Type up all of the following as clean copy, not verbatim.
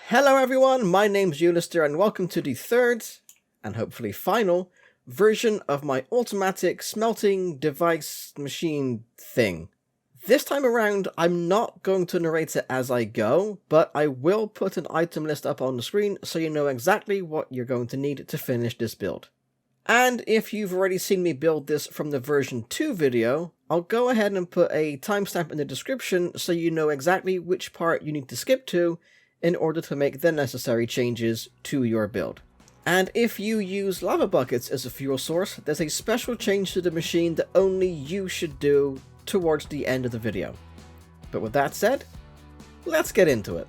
Hello everyone, my name's Ulyster and welcome to the third, and hopefully final, version of my automatic smelting device machine thing. This time around, I'm not going to narrate it as I go, but I will put an item list up on the screen so you know exactly what you're going to need to finish this build. And if you've already seen me build this from the version 2 video, I'll go ahead and put a timestamp in the description so you know exactly which part you need to skip to in order to make the necessary changes to your build. And if you use lava buckets as a fuel source, there's a special change to the machine that only you should do towards the end of the video. But with that said, let's get into it.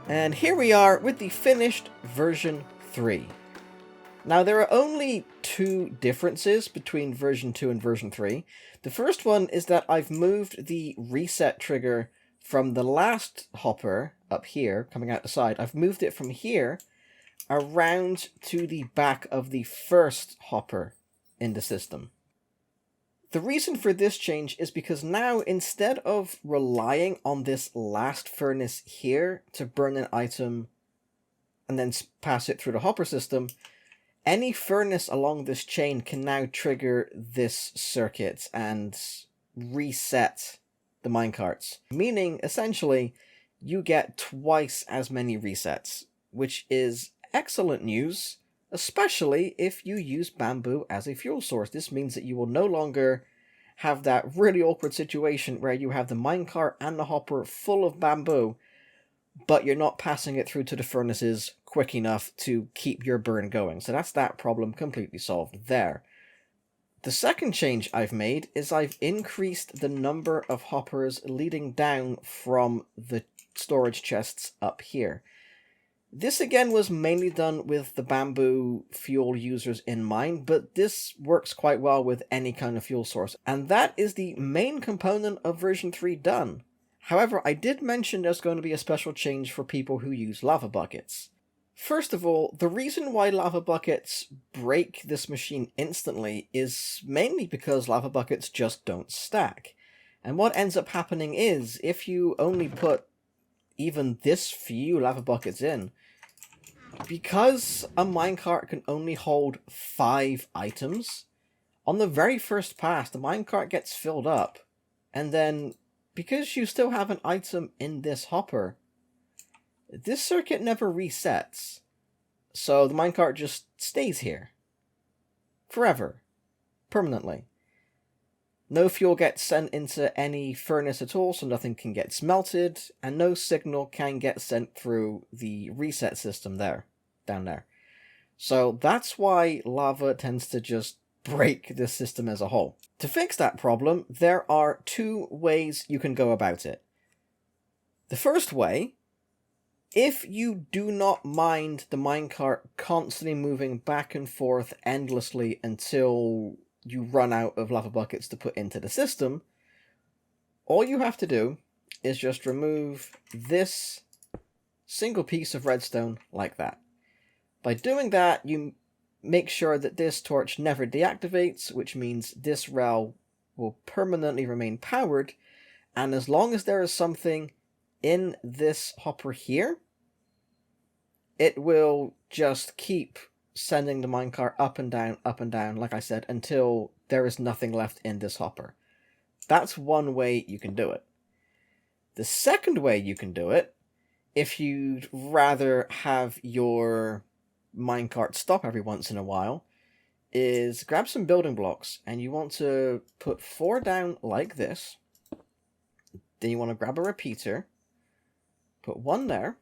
And here we are with the finished version 3. Now there are only 2 differences between version 2 and version 3. The first one is that I've moved the reset trigger from the last hopper up here, coming out the side. I've moved it from here around to the back of the first hopper in the system. The reason for this change is because now, instead of relying on this last furnace here to burn an item and then pass it through the hopper system, any furnace along this chain can now trigger this circuit and reset the minecarts. Meaning, essentially, you get twice as many resets, which is excellent news, especially if you use bamboo as a fuel source. This means that you will no longer have that really awkward situation where you have the minecart and the hopper full of bamboo, but you're not passing it through to the furnaces quick enough to keep your burn going. So that's that problem completely solved there. The second change I've made is I've increased the number of hoppers leading down from the storage chests up here. This again was mainly done with the bamboo fuel users in mind, but this works quite well with any kind of fuel source, and that is the main component of version 3 done. However, I did mention there's going to be a special change for people who use lava buckets. First of all, the reason why lava buckets break this machine instantly is mainly because lava buckets just don't stack. And what ends up happening is, if you only put even this few lava buckets in, because a minecart can only hold 5 items, on the very first pass the minecart gets filled up, and then because you still have an item in this hopper, this circuit never resets, so the minecart just stays here. Forever. Permanently. No fuel gets sent into any furnace at all, so nothing can get smelted, and no signal can get sent through the reset system down there. So that's why lava tends to just break this system as a whole. To fix that problem, there are 2 ways you can go about it. The first way, if you do not mind the minecart constantly moving back and forth endlessly until you run out of lava buckets to put into the system, all you have to do is just remove this single piece of redstone like that. By doing that, you make sure that this torch never deactivates, which means this rail will permanently remain powered, and as long as there is something in this hopper here, it will just keep sending the minecart up and down, like I said, until there is nothing left in this hopper. That's one way you can do it. The second way you can do it, if you'd rather have your minecart stop every once in a while, is grab some building blocks, and you want to put 4 down like this. Then you want to grab a repeater, put 1 there,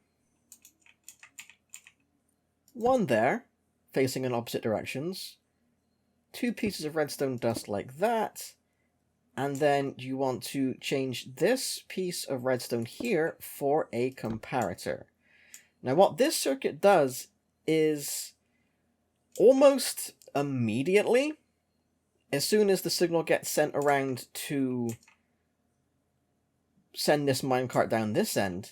1 there, facing in opposite directions, 2 pieces of redstone dust like that, and then you want to change this piece of redstone here for a comparator. Now what this circuit does is almost immediately, as soon as the signal gets sent around to send this minecart down this end,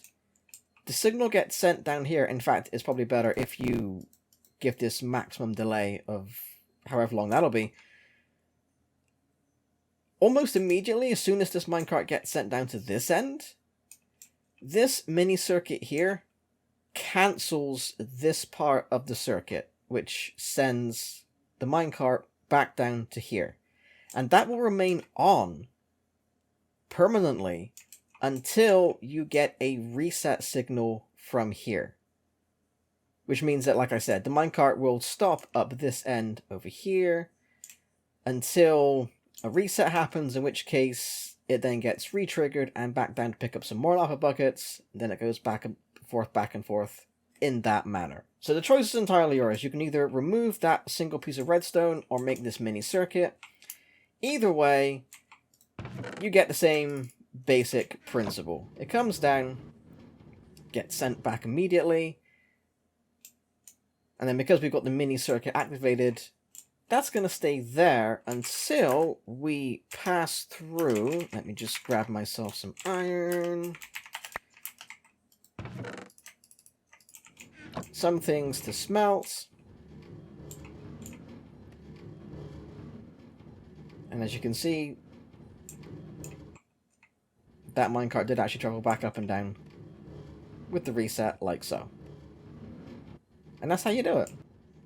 the signal gets sent down here. In fact, it's probably better if you give this maximum delay of however long that'll be. Almost immediately, as soon as this minecart gets sent down to this end, this mini circuit here cancels this part of the circuit, which sends the minecart back down to here. And that will remain on permanently until you get a reset signal from here. Which means that, like I said, the minecart will stop up this end over here until a reset happens, in which case it then gets re-triggered and back down to pick up some more lava buckets. Then it goes back and forth in that manner. So the choice is entirely yours. You can either remove that single piece of redstone or make this mini circuit. Either way, you get the same basic principle. It comes down, get sent back immediately. And then because we've got the mini circuit activated, that's going to stay there until we pass through. Let me just grab myself some iron. Some things to smelt. And as you can see, that minecart did actually travel back up and down with the reset, like so. And that's how you do it.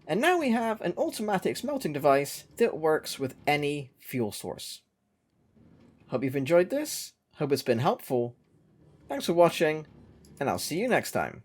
And now we have an automatic smelting device that works with any fuel source. Hope you've enjoyed this. Hope it's been helpful. Thanks for watching, and I'll see you next time.